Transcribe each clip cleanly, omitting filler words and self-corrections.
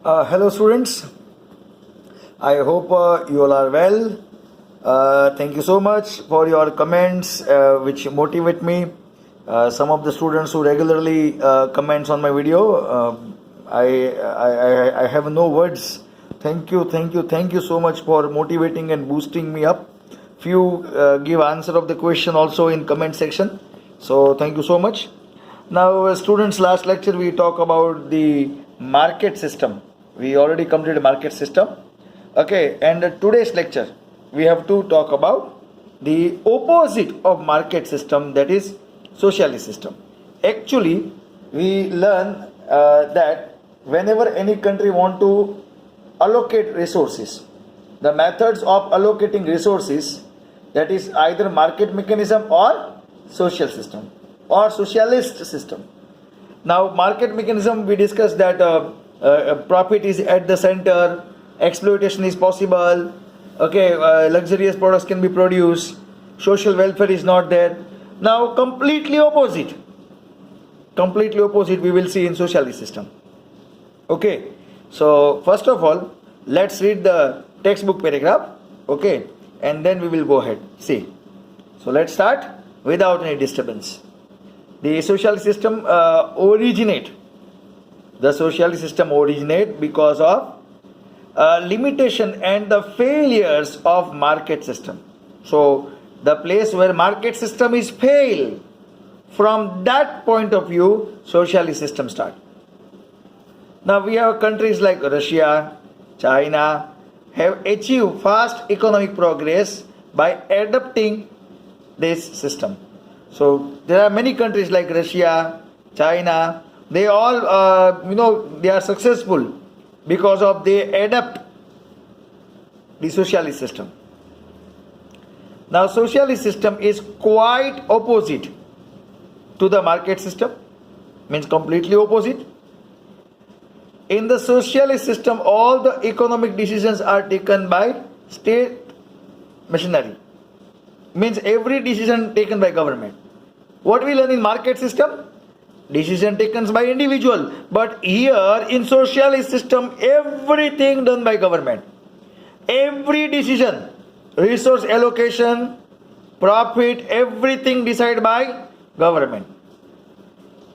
Hello students, I hope you all are well. Thank you so much for your comments which motivate me. Some of the students who regularly comments on my video, I have no words. Thank you so much for motivating and boosting me up. Few give answer of the question also in comment section. So thank you so much. Now students, last lecture we talk about the market system. We already completed market system. Okay, and today's lecture we have to talk about the opposite of market system, that is socialist system. Actually, we learn that whenever any country want to allocate resources, the methods of allocating resources, that is either market mechanism or social system or socialist system. Now market mechanism, we discussed that profit is at the center, exploitation is possible, okay, luxurious products can be produced, social welfare is not there. Now completely opposite we will see in socialist system. Okay, so first of all let's read the textbook paragraph, okay, and then we will go ahead. See, so let's start without any disturbance. The socialist system originate because of limitation and the failures of market system. So the place where market system is fail, from that point of view socialist system start. Now we have countries like Russia, China have achieved fast economic progress by adopting this system. So there are many countries like Russia, China, they all they are successful because of they adapt the socialist system. Now socialist system is quite opposite to the market system, means completely opposite. In the socialist system all the economic decisions are taken by state machinery, means every decision taken by government. What we learn in market system, decision taken by individual, but here in socialist system everything done by government. Every decision, resource allocation, profit, everything decided by government.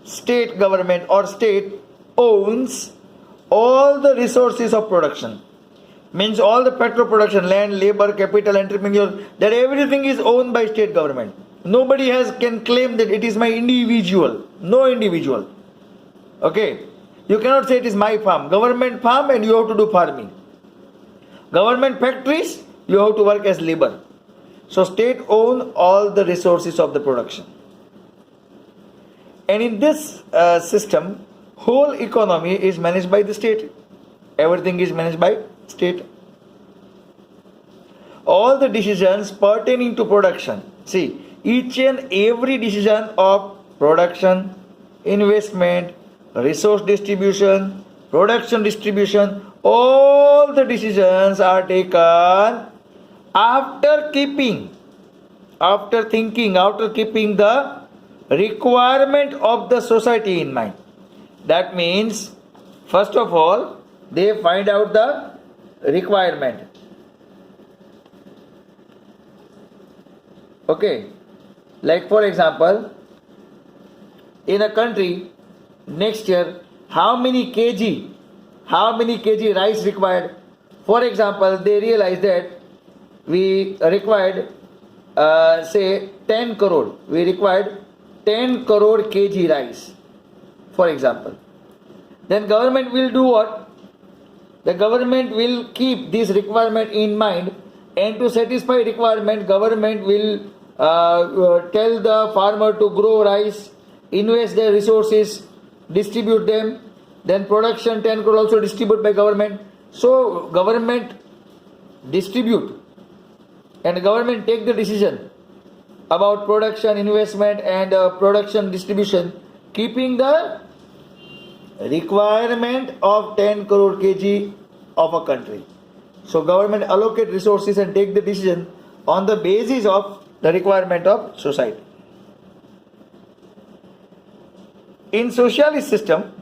State government or state owns all the resources of production, means all the petrol production, land, labor, capital, entrepreneur, that everything is owned by state government. Nobody can claim that it is my individual. No individual. Okay. You cannot say it is my farm. Government farm and you have to do farming. Government factories, you have to work as labor. So state own all the resources of the production. And in this system, whole economy is managed by the state. Everything is managed by state. All the decisions pertaining to production, see, each and every decision of production, investment, resource distribution, production distribution, all the decisions are taken after keeping the requirement of the society in mind. That means, first of all, they find out the requirement. Okay, like for example, in a country next year, how many kg rice required. For example, they realize that we required say 10 crore. We required 10 crore kg rice, for example. Then government will do what? The government will keep this requirement in mind, and to satisfy requirement, government will tell the farmer to grow rice, invest their resources, distribute them. Then production 10 crore also distribute by government. So government distribute and government take the decision about production, investment and production distribution, keeping the requirement of 10 crore kg of a country. So government allocate resources and take the decision on the basis of the requirement of society. In socialist system,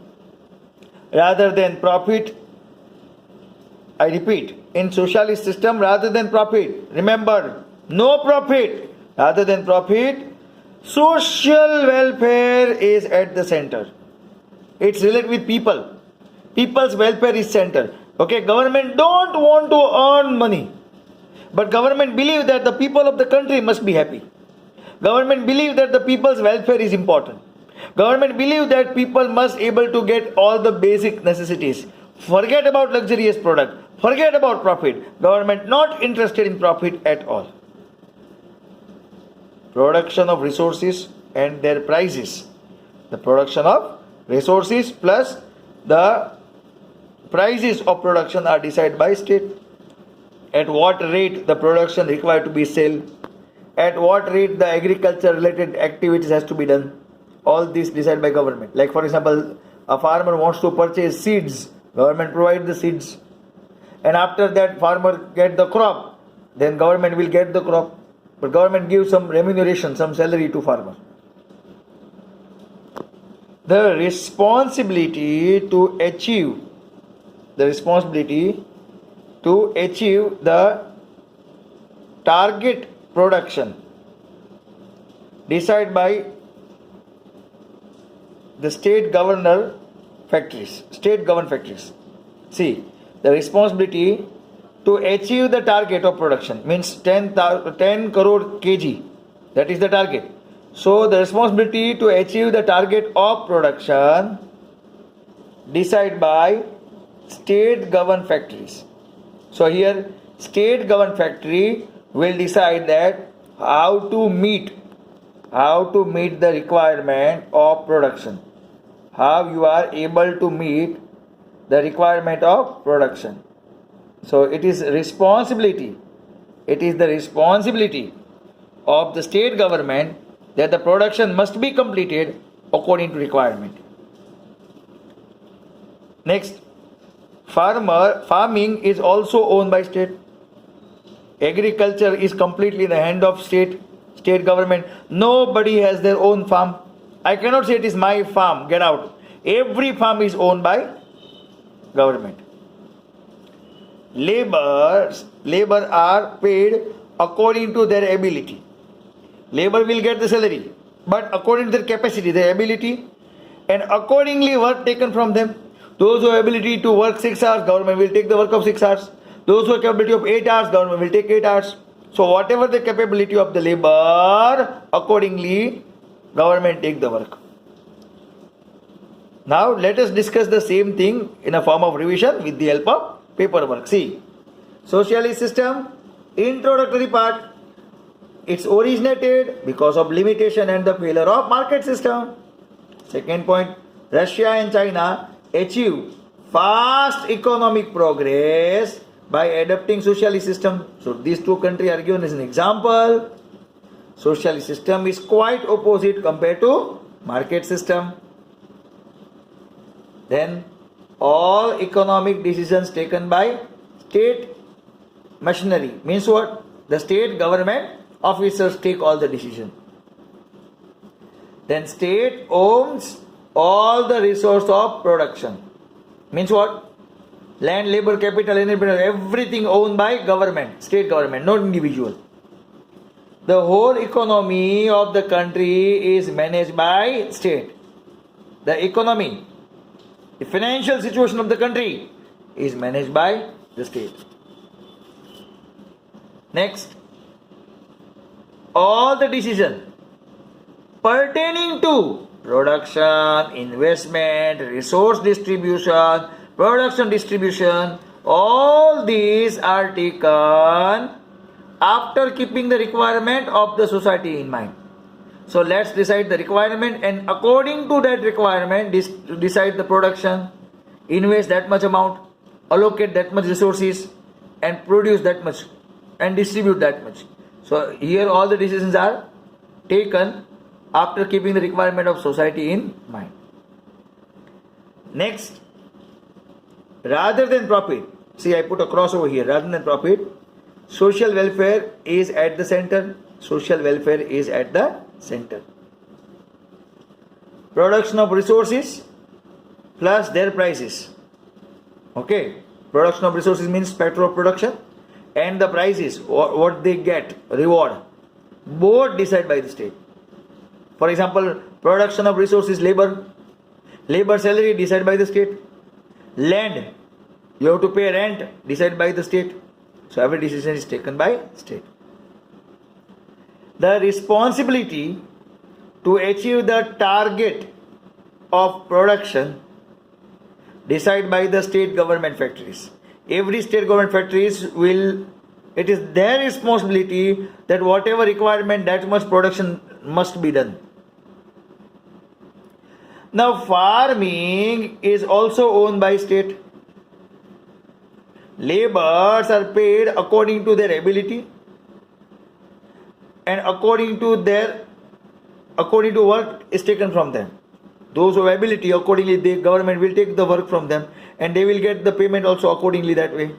rather than profit I repeat, in socialist system rather than profit, remember, no profit, rather than profit, social welfare is at the center. It's related with people. People's welfare is center. Okay, government don't want to earn money, but government believe that the people of the country must be happy. Government believe that the people's welfare is important. Government believe that people must able to get all the basic necessities. Forget about luxurious product. Forget about profit. Government not interested in profit at all. Production of resources and their prices. The production of resources plus the prices of production are decided by state. At what rate the production required to be sold, at what rate the agriculture related activities has to be done. All this decided by government. Like for example, a farmer wants to purchase seeds, government provide the seeds, and after that farmer get the crop, then government will get the crop, but government gives some remuneration, some salary to farmer. The responsibility to achieve the target production decided by the state governed factories. See, the responsibility to achieve the target of production means 10 crore kg. That is the target. So the responsibility to achieve the target of production decided by state governed factories. So here state governed factory will decide that how to meet the requirement of production. How you are able to meet the requirement of production. So it is the responsibility of the state government that the production must be completed according to requirement. Next, farming is also owned by state. Agriculture is completely in the hand of state government. Nobody has their own farm. I cannot say it is my farm, get out. Every farm is owned by government. Labor are paid according to their ability. Labor will get the salary, but according to their capacity, their ability, and accordingly work taken from them. Those who have ability to work 6 hours, government will take the work of 6 hours. Those who have capability of 8 hours, government will take 8 hours. So whatever the capability of the labor, accordingly government take the work. Now let us discuss the same thing in a form of revision with the help of paperwork. See, socialist system, introductory part. It's originated because of limitation and the failure of market system. Second point, Russia and China achieve fast economic progress by adopting socialist system. So these two countries are given as an example. Socialist system is quite opposite compared to market system. Then all economic decisions taken by state machinery. Means what? The state government officers take all the decision. Then state owns all the resource of production. Means what? Land, labor, capital, everything owned by government, state government, not individual. The whole economy of the country is managed by state. The economy, the financial situation of the country is managed by the state. Next, all the decisions pertaining to production, investment, resource distribution, production distribution, all these are taken after keeping the requirement of the society in mind. So let's decide the requirement, and according to that requirement decide the production, invest that much amount, allocate that much resources, and produce that much and distribute that much. So here all the decisions are taken after keeping the requirement of society in mind. Next, rather than profit, see I put a cross over here, rather than profit, social welfare is at the center. Social welfare is at the center. Production of resources plus their prices. Okay. Production of resources means spectrum of production, and the prices, what they get, reward, both decided by the state. For example, production of resources, labor salary decided by the state. Land, you have to pay rent, decided by the state. So every decision is taken by state. The responsibility to achieve the target of production decided by the state government factories. Every state government factories it is their responsibility that whatever requirement, that much production must be done. Now farming is also owned by state. Laborers are paid according to their ability and according to work is taken from them. Those who have ability, accordingly the government will take the work from them and they will get the payment also accordingly that way.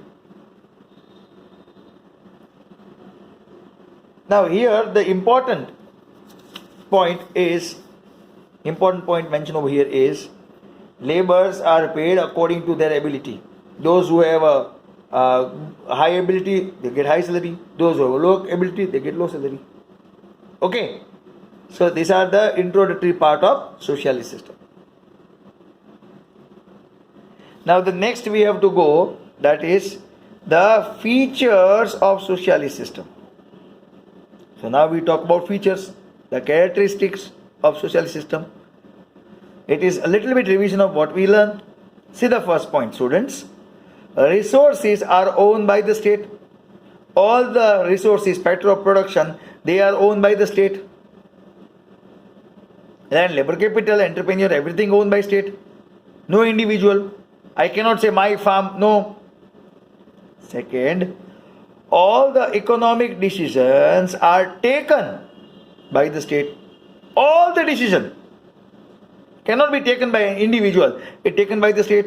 Now here the important point mentioned over here is laborers are paid according to their ability. Those who have a high ability, they get high salary. Those who have a low ability, they get low salary. Okay. So these are the introductory part of socialist system. Now the next we have to go, that is the features of socialist system. So now we talk about features, the characteristics of socialist system. It is a little bit revision of what we learned. See the first point, students. Resources are owned by the state. All the resources, spectrum of production, they are owned by the state. Land, labor capital, entrepreneur, everything owned by state. No individual. I cannot say my farm. No. Second, all the economic decisions are taken by the state. All the decision cannot be taken by an individual. It is taken by the state.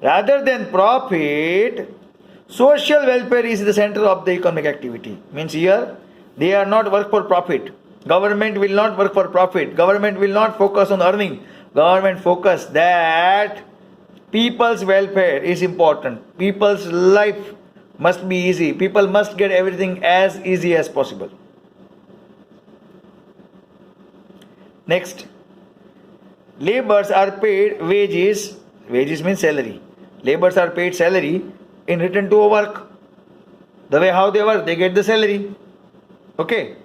Rather than profit, social welfare is the center of the economic activity. Means here, they are not work for profit. Government will not work for profit. Government will not focus on earning. Government focus that people's welfare is important. People's life must be easy. People must get everything as easy as possible. Next, laborers are paid wages. Wages means salary. Laborers are paid salary in return to work. The way how they work, they get the salary. Okay.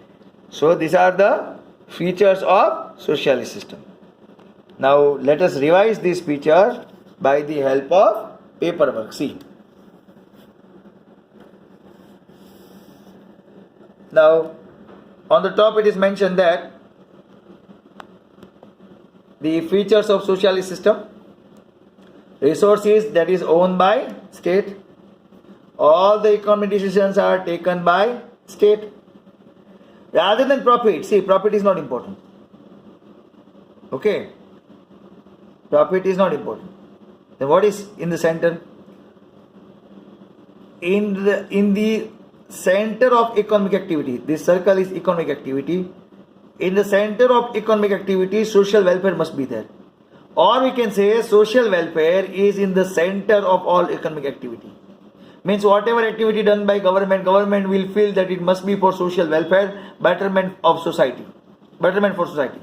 So these are the features of socialist system. Now let us revise these features by the help of paperwork. See. Now on the top it is mentioned that the features of socialist system: resources that is owned by state. All the economic decisions are taken by state. Rather than profit, see, profit is not important. Okay, profit is not important. Then what is in the center? In the center of economic activity, this circle is economic activity. In the center of economic activity, social welfare must be there. Or we can say social welfare is in the center of all economic activity. Means whatever activity done by government will feel that it must be for social welfare, betterment of society, betterment for society.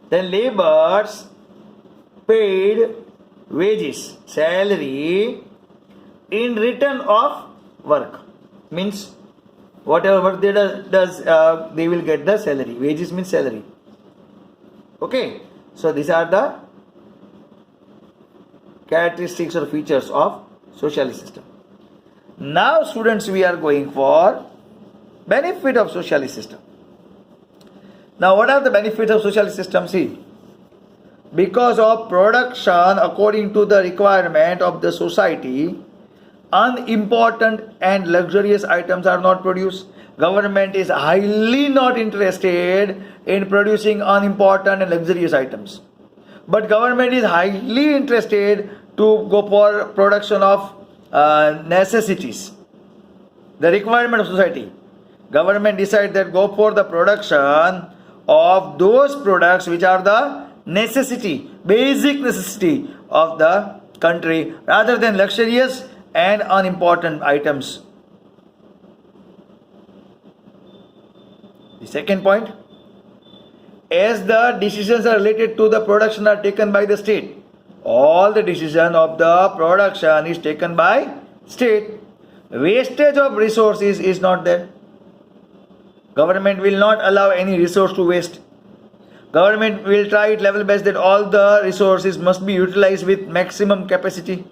Then laborers paid wages, salary in return of work. Means whatever work they does, they will get the salary. Wages means salary. Okay, so these are the characteristics or features of socialist system. Now students, we are going for benefit of socialist system. Now what are the benefits of socialist system? See, because of production according to the requirement of the society, unimportant and luxurious items are not produced. Government is highly not interested in producing unimportant and luxurious items. But government is highly interested to go for production of necessities, the requirement of society. Government decide that go for the production of those products which are the necessity, basic necessity of the country rather than luxurious and unimportant items. The second point, as the decisions are related to the production are taken by the state, all the decision of the production is taken by state. Wastage of resources is not there. Government will not allow any resource to waste. Government will try it level best that all the resources must be utilized with maximum capacity.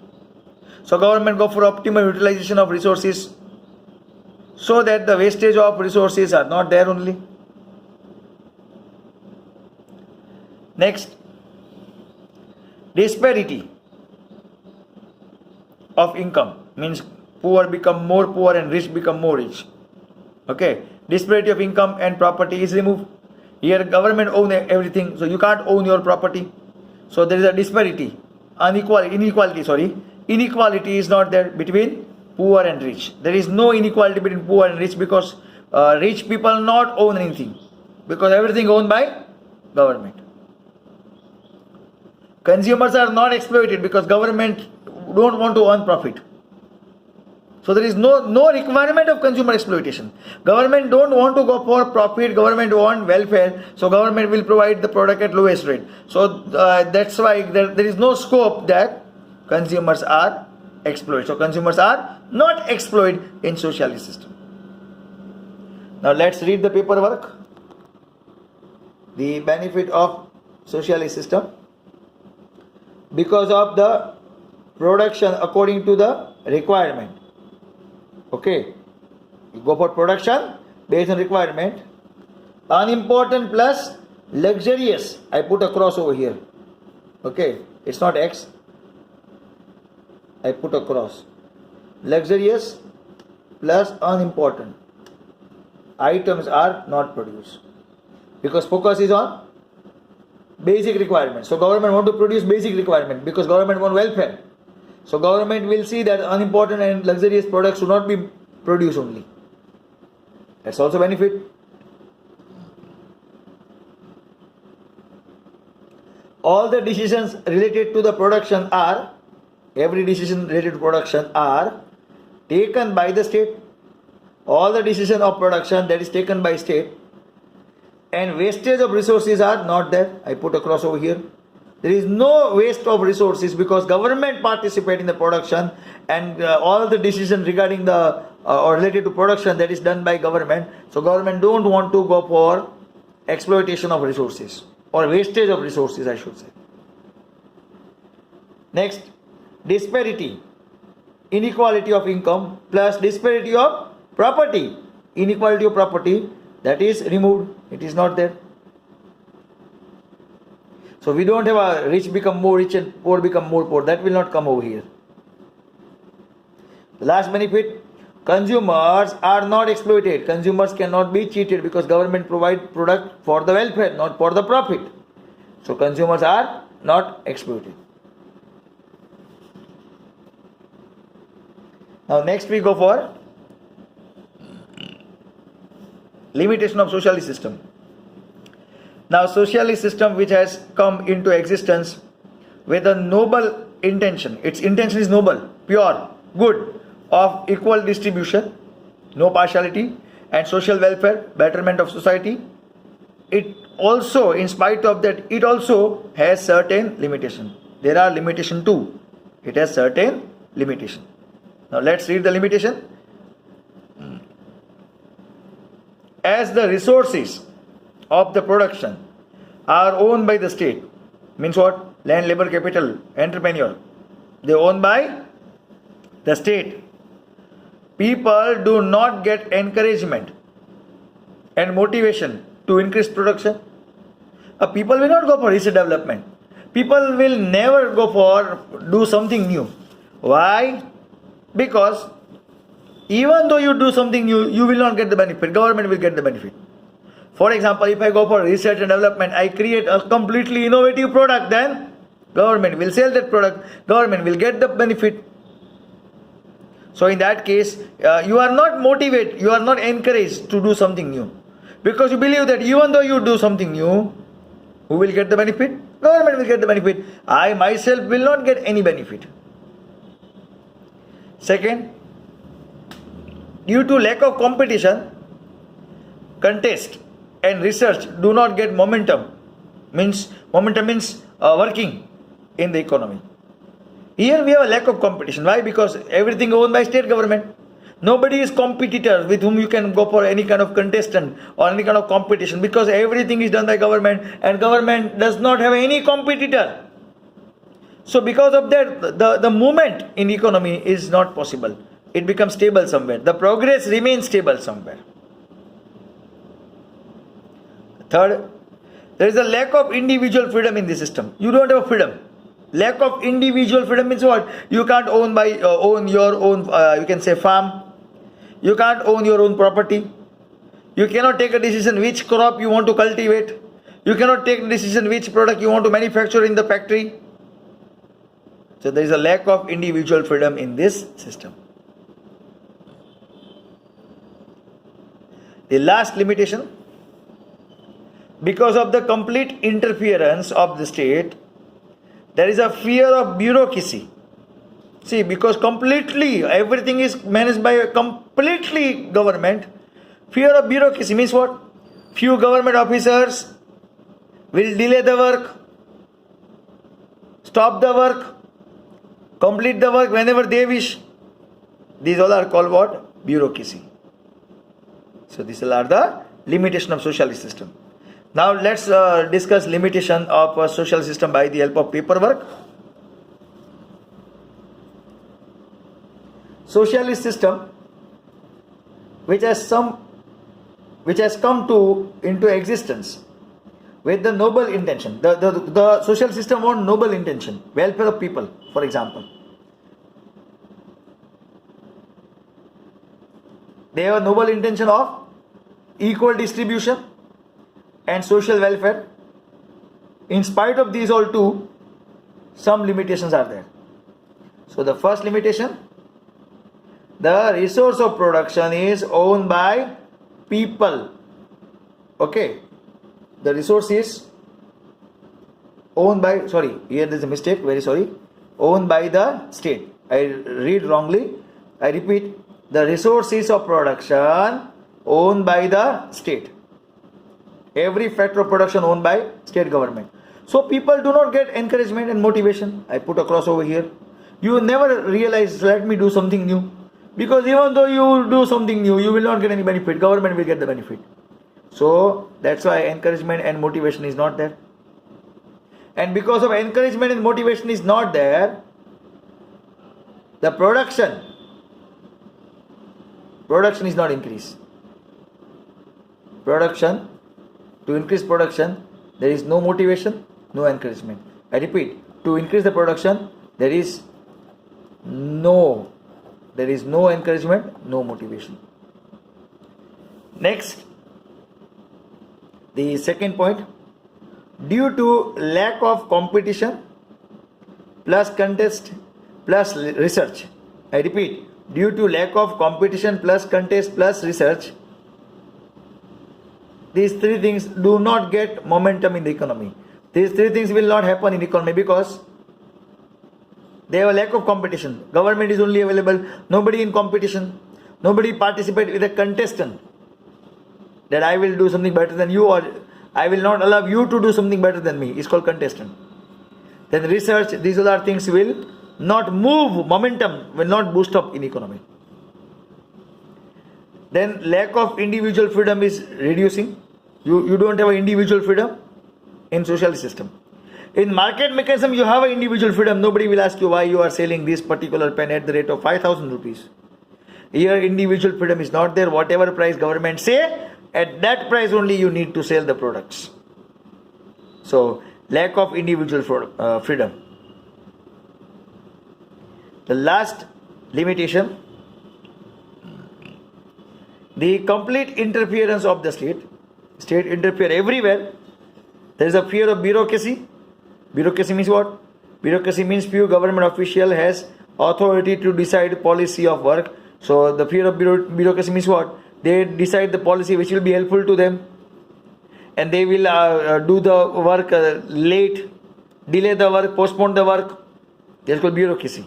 So government go for optimal utilization of resources so that the wastage of resources are not there only. Next, disparity of income means poor become more poor and rich become more rich. Okay, disparity of income and property is removed. Here government own everything, so you can't own your property. So there is a disparity, inequality is not there between poor and rich. There is no inequality between poor and rich because rich people not own anything because everything owned by government. Consumers are not exploited because government don't want to earn profit. So there is no requirement of consumer exploitation. Government don't want to go for profit. Government want welfare. So government will provide the product at lowest rate. So that's why there is no scope that consumers are exploited. So consumers are not exploited in socialist system. Now let's read the paperwork. The benefit of socialist system. Because of the production according to the requirement. Okay, you go for production based on requirement. Unimportant plus luxurious. I put a cross over here. Okay, it's not X. I put a cross. Luxurious plus unimportant items are not produced because focus is on basic requirements. So government want to produce basic requirement because government want welfare. So government will see that unimportant and luxurious products should not be produced only. That's also benefit. All the decisions related to the production are, every decision related to production are taken by the state. All the decision of production that is taken by state. And wastage of resources are not there. I put a cross over here. There is no waste of resources because government participate in the production and all the decisions regarding the or related to production that is done by government. So government don't want to go for exploitation of resources or wastage of resources, I should say. Next, disparity, inequality of income plus disparity of property. Inequality of property, that is removed. It is not there. So we don't have a rich become more rich and poor become more poor. That will not come over here. The last benefit, consumers are not exploited. Consumers cannot be cheated because government provide product for the welfare, not for the profit. So consumers are not exploited. Now next we go for limitation of socialist system. Now socialist system which has come into existence with a noble intention, its intention is noble, pure, good, of equal distribution, no partiality, and social welfare, betterment of society. It also, in spite of that, it also has certain limitation. There are limitation too. It has certain limitation. Now let's read the limitation. As the resources of the production are owned by the state, means what? Land, labor, capital, entrepreneur, they own by the state. People do not get encouragement and motivation to increase production. People will not go for research development. People will never go for do something new. Why? Because even though you do something new, you will not get the benefit. Government will get the benefit. For example, if I go for research and development, I create a completely innovative product, then government will sell that product. Government will get the benefit. So in that case, you are not motivated, you are not encouraged to do something new. Because you believe that even though you do something new, who will get the benefit? Government will get the benefit. I myself will not get any benefit. Second, due to lack of competition, contest and research do not get momentum. Momentum means working in the economy. Here we have a lack of competition. Why? Because everything owned by state government. Nobody is competitor with whom you can go for any kind of contestant or any kind of competition, because everything is done by government and government does not have any competitor. So because of that, the movement in economy is not possible. It becomes stable somewhere. The progress remains stable somewhere. Third, there is a lack of individual freedom in the system. You don't have freedom. Lack of individual freedom means what? You can't own your own, you can say, farm. You can't own your own property. You cannot take a decision which crop you want to cultivate. You cannot take a decision which product you want to manufacture in the factory. So there is a lack of individual freedom in this system. The last limitation, because of the complete interference of the state, there is a fear of bureaucracy. See, because completely everything is managed by a completely government, fear of bureaucracy means what? Few government officers will delay the work, stop the work, complete the work whenever they wish. These all are called what? Bureaucracy. So these all are the limitation of socialist system. Now let's discuss limitation of a social system by the help of paperwork. Socialist system which has come into existence with the noble intention. The social system wants noble intention, welfare of people, for example. They have a noble intention of equal distribution and social welfare. In spite of these all two, some limitations are there. So the first limitation, the resource of production is owned by people. Okay, the resource is owned by, here there is a mistake, very sorry, owned by the state. I read wrongly. I repeat, the resources of production owned by the state. Every factor of production owned by state government. So people do not get encouragement and motivation. I put a cross over here. You never realize, let me do something new. Because even though you do something new, you will not get any benefit. Government will get the benefit. So that's why encouragement and motivation is not there. And because of encouragement and motivation is not there, the production is not increased. To increase production, there is no motivation, no encouragement. I repeat, to increase the production, there is no encouragement, no motivation. Next, the second point, due to lack of competition plus contest plus research. I repeat, due to lack of competition plus contest plus research, these three things do not get momentum in the economy. These three things will not happen in the economy because they have a lack of competition. Government is only available. Nobody in competition. Nobody participate with a contestant. That I will do something better than you, or I will not allow you to do something better than me. It's called contestant. Then research, these other things will not move, momentum will not boost up in economy. Then lack of individual freedom is reducing. You don't have an individual freedom in socialist system. In market mechanism, you have an individual freedom. Nobody will ask you why you are selling this particular pen at the rate of 5,000 rupees. Here, individual freedom is not there. Whatever price government say, at that price only you need to sell the products. So, lack of individual freedom. The last limitation, the complete interference of the state. State interfere everywhere. There is a fear of bureaucracy. Bureaucracy means what? Bureaucracy means few government official has authority to decide policy of work. So the fear of bureaucracy means what? They decide the policy which will be helpful to them, and they will do the work late delay the work, postpone the work. That's called bureaucracy.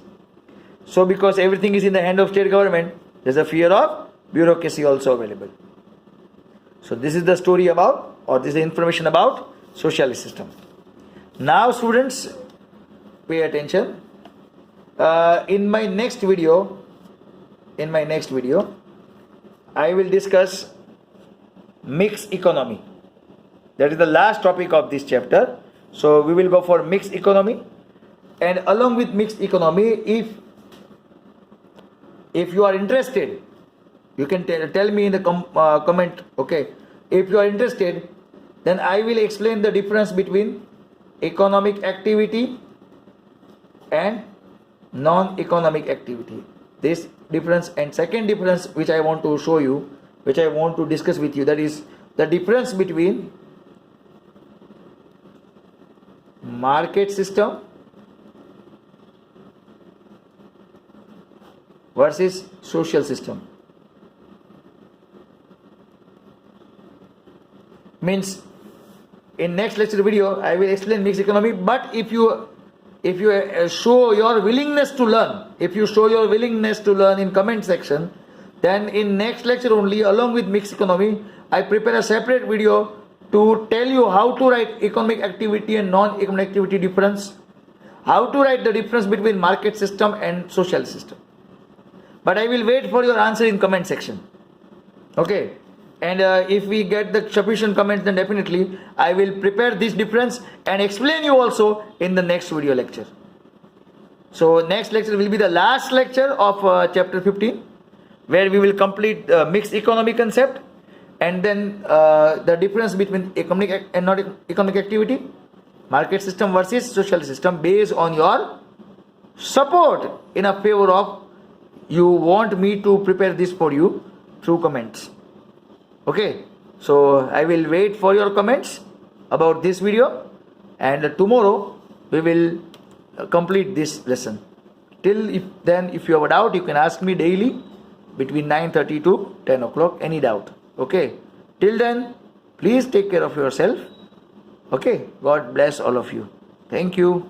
So because everything is in the hand of state government, there's a fear of bureaucracy also available. So this is the story about, or this is the information about socialist system. Now students, pay attention. In my next video, I will discuss mixed economy. That is the last topic of this chapter. So we will go for mixed economy, and along with mixed economy, if you are interested, you can tell me in the comment. Okay, if you are interested, then I will explain the difference between economic activity and non-economic activity. This difference, and second difference which I want to show you, which I want to discuss with you, that is the difference between market system versus social system. Means in next lecture video I will explain mixed economy, but if you show your willingness to learn, in comment section, then in next lecture only, along with mixed economy, I prepare a separate video to tell you how to write economic activity and non-economic activity difference, how to write the difference between market system and social system. But I will wait for your answer in comment section. Okay, and if we get the sufficient comments, then definitely I will prepare this difference and explain you also in the next video lecture. So next lecture will be the last lecture of chapter 15, where we will complete mixed economy concept, and then the difference between economic and non-economic activity, market system versus social system, based on your support in a favor of you want me to prepare this for you through comments. Okay, so I will wait for your comments about this video, and tomorrow we will complete this lesson. If you have a doubt, you can ask me daily between 9:30 to 10 o'clock, any doubt. Okay, till then, please take care of yourself. Okay, God bless all of you. Thank you.